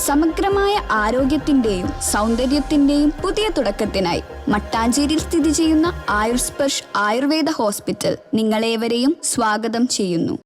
സമഗ്രമായ ആരോഗ്യത്തിന്റെയും സൗന്ദര്യത്തിന്റെയും പുതിയ തുടക്കത്തിനായി മട്ടാഞ്ചേരിയിൽ സ്ഥിതി ചെയ്യുന്ന ആയുർസ്പർശ് ആയുർവേദ ഹോസ്പിറ്റൽ നിങ്ങളേവരെയും സ്വാഗതം ചെയ്യുന്നു.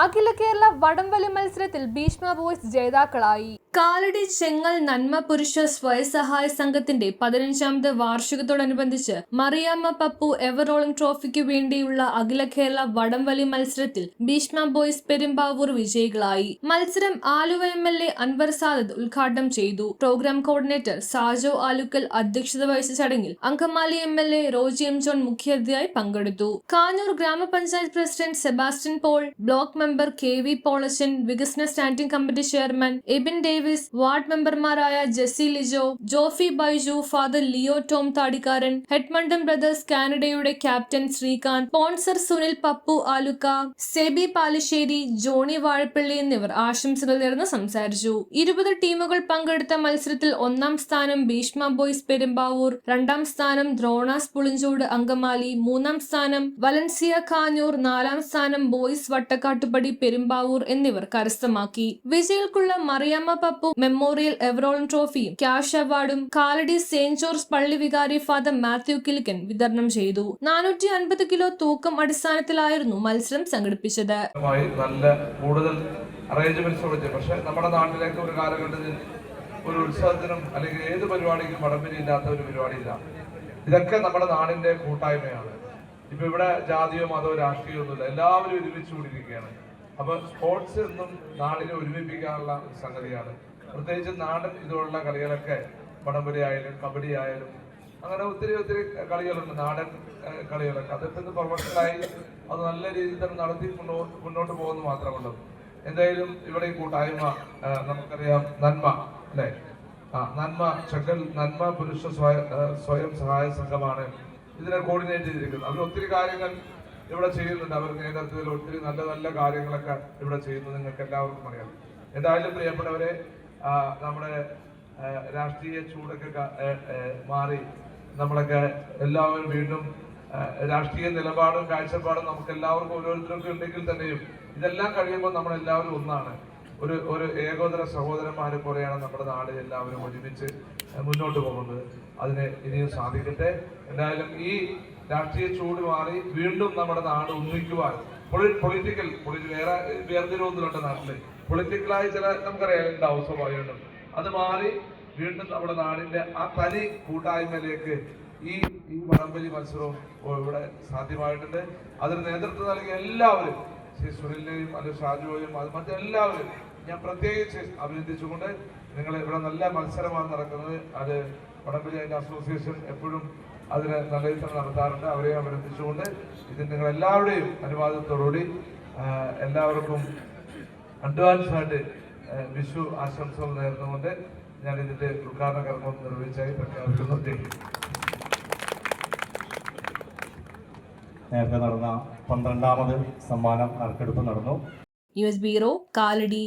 അഖില കേരള വടംവലി മത്സരത്തിൽ ഭീഷ്മ ബോയ്സ് ജേതാക്കളായി. കാലടി ചെങ്ങൽ നന്മ പുരുഷ സ്വയസഹായ സംഘത്തിന്റെ 15ാമത് വാർഷികത്തോടനുബന്ധിച്ച് മറിയാമ്മ പപ്പു എവർ റോളിംഗ് ട്രോഫിക്കു വേണ്ടിയുള്ള അഖില കേരള വടംവലി മത്സരത്തിൽ ഭീഷ്മ ബോയ്സ് പെരുമ്പാവൂർ വിജയികളായി. മത്സരം ആലുവ MLA അൻവർ സാദത്ത് ഉദ്ഘാടനം ചെയ്തു. പ്രോഗ്രാം കോർഡിനേറ്റർ സാജോ ആലുക്കൽ അധ്യക്ഷത വഹിച്ച ചടങ്ങിൽ Angamaly MLA Roji M John മുഖ്യാതിഥിയായി പങ്കെടുത്തു. കാഞ്ഞൂർ ഗ്രാമപഞ്ചായത്ത് president Sebastian Paul, block member KV Polachan, വികസന standing committee chairman Ebin Davis, ward മെമ്പർമാരായ Jessy Lijo, Jofy Baiju, father Leo Tom Thadikkaran, ഹെഡ്മണ്ടം ബ്രദേഴ്സ് കാനഡയുടെ captain Srikanth, sponsor Sunil Pappu Alukka, Seby Palissery, Johnny Vazhappally എന്നിവർ ആശംസകൾ നേർന്ന് സംസാരിച്ചു. 20 ടീമുകൾ പങ്കെടുത്ത മത്സരത്തിൽ 1ാം സ്ഥാനം ഭീഷ്മ ബോയ്സ് പെരുമ്പാവൂർ, 2ാം സ്ഥാനം ദ്രോണാസ് പുളിഞ്ചോട് അങ്കമാലി, 3ാം സ്ഥാനം വലൻസിയ കാഞ്ഞൂർ, 4ാം സ്ഥാനം ബോയ്സ് വട്ടക്കാട്ടുപടി പെരുമ്പാവൂർ എന്നിവർ കരസ്ഥമാക്കി. വിജയികൾക്കുള്ള മറിയാമ്മ പപ്പു മെമ്മോറിയൽ എവറോളം ട്രോഫിയും ക്യാഷ് അവാർഡും കാലടി സെന്റ് ജോർജ് പള്ളി വികാരി ഫാദർ മാത്യു കിലിക്കൻ വിതരണം ചെയ്തു. 450 കിലോ തൂക്കം അടിസ്ഥാനത്തിലായിരുന്നു മത്സരം സംഘടിപ്പിച്ചത്. നല്ല കൂടുതൽ അറേഞ്ച്മെന്റ്സ് പക്ഷേ നമ്മുടെ നാട്ടിലേക്ക് ഒരു കാലഘട്ടത്തിൽ ഒരു ഉത്സവത്തിനും അല്ലെങ്കിൽ ഏത് പരിപാടിക്കും വടംവലി ഇല്ലാത്ത ഒരു പരിപാടിയില്ല. ഇതൊക്കെ നമ്മുടെ നാടിന്റെ കൂട്ടായ്മയാണ്. ഇപ്പൊ ഇവിടെ ജാതിയോ മതമോ രാഷ്ട്രീയമോ ഒന്നുമില്ല, എല്ലാവരും ഒരുമിച്ച് കൂടിയിരിക്കുകയാണ്. അപ്പൊ സ്പോർട്സ് എന്നും നാടിനെ ഒരുമിപ്പിക്കാനുള്ള സംഗതിയാണ്. പ്രത്യേകിച്ച് നാടൻ ഇതുപോലുള്ള കളികളൊക്കെ വടംവലി ആയാലും കബഡി ആയാലും അങ്ങനെ ഒത്തിരി കളികളുണ്ട്, നാടൻ കളികളൊക്കെ. അതൊക്കെ പ്രൊഫഷണലായി അത് നല്ല രീതിയിൽ തന്നെ നടത്തി മുന്നോട്ട് പോകുന്നു മാത്രമല്ല. എന്തായാലും ഇവിടെ ഈ കൂട്ടായ്മ നമുക്കറിയാം, നന്മ അല്ലെ, നന്മ ചെങ്കൽ നന്മ പുരുഷ സ്വയം സഹായ സംഘമാണ് ഇതിനെ കോർഡിനേറ്റ് ചെയ്തിരിക്കുന്നത്. അവർ ഒത്തിരി കാര്യങ്ങൾ ഇവിടെ ചെയ്യുന്നുണ്ട്. അവർ നേതൃത്വത്തിൽ ഒത്തിരി നല്ല നല്ല കാര്യങ്ങളൊക്കെ ഇവിടെ ചെയ്യുന്നത് നിങ്ങൾക്ക് എല്ലാവർക്കും അറിയാം. എന്തായാലും പ്രിയപ്പെട്ടവരെ, നമ്മുടെ രാഷ്ട്രീയ ചൂടൊക്കെ മാറി നമ്മളൊക്കെ എല്ലാവരും വീണ്ടും രാഷ്ട്രീയ നിലപാടും കാഴ്ചപ്പാടും നമുക്ക് എല്ലാവർക്കും ഓരോരുത്തർക്കും ഉണ്ടെങ്കിൽ തന്നെയും ഇതെല്ലാം കഴിയുമ്പോൾ നമ്മളെല്ലാവരും ഒന്നാണ്. ഒരു ഏകോദര സഹോദരന്മാരെ പോലെയാണ് നമ്മുടെ നാട് എല്ലാവരും ഒരുമിച്ച് മുന്നോട്ട് പോകുന്നത്. അതിന് ഇനിയും സാധിക്കട്ടെ. എന്തായാലും ഈ രാഷ്ട്രീയ ചൂട് മാറി വീണ്ടും നമ്മുടെ നാട് ഒന്നിക്കുവാൻ പൊളിറ്റിക്കൽ വേറെ വേർതിരിവൊന്നുമുണ്ട് നാട്ടില്. പൊളിറ്റിക്കലായി ചില നമുക്കറിയാം ഉണ്ടാവും സ്വാഭാവികം. അത് മാറി വീണ്ടും നമ്മുടെ നാടിന്റെ ആ തനി കൂട്ടായ്മയിലേക്ക് ഈ വടംവലി മത്സരവും ഇവിടെ സാധ്യമായിട്ടുണ്ട്. അതിന് നേതൃത്വം നൽകിയ എല്ലാവരും, ശ്രീ സുനിലിനെയും അല്ലെങ്കിൽ ഷാജുവിനെയും അത് മറ്റെല്ലാവരും ഞാൻ പ്രത്യേകിച്ച് അഭിനന്ദിച്ചുകൊണ്ട്, നിങ്ങൾ ഇവിടെ നല്ല മത്സരമാണ് നടക്കുന്നത്. അത് വടംവലി അസോസിയേഷൻ എപ്പോഴും അതിന് നല്ല രീതിയിൽ നടത്താറുണ്ട്. അവരെയും അഭിനന്ദിച്ചുകൊണ്ട് ഇതിന് നിങ്ങൾ എല്ലാവരുടെയും അനുവാദത്തോടുകൂടി എല്ലാവർക്കും അഡ്വാൻസ് ആയിട്ട് വിഷു ആശംസകൾ നേർന്നുകൊണ്ട് ഞാൻ ഇതിന്റെ ഉദ്ഘാടന കർമ്മം നിർവഹിച്ചായി പ്രഖ്യാപിക്കുന്നു. നേരത്തെ നടന്ന 12ാമത് സമ്മാനം നറുക്കെടുപ്പ് നടന്നു. News bureau, Kalady.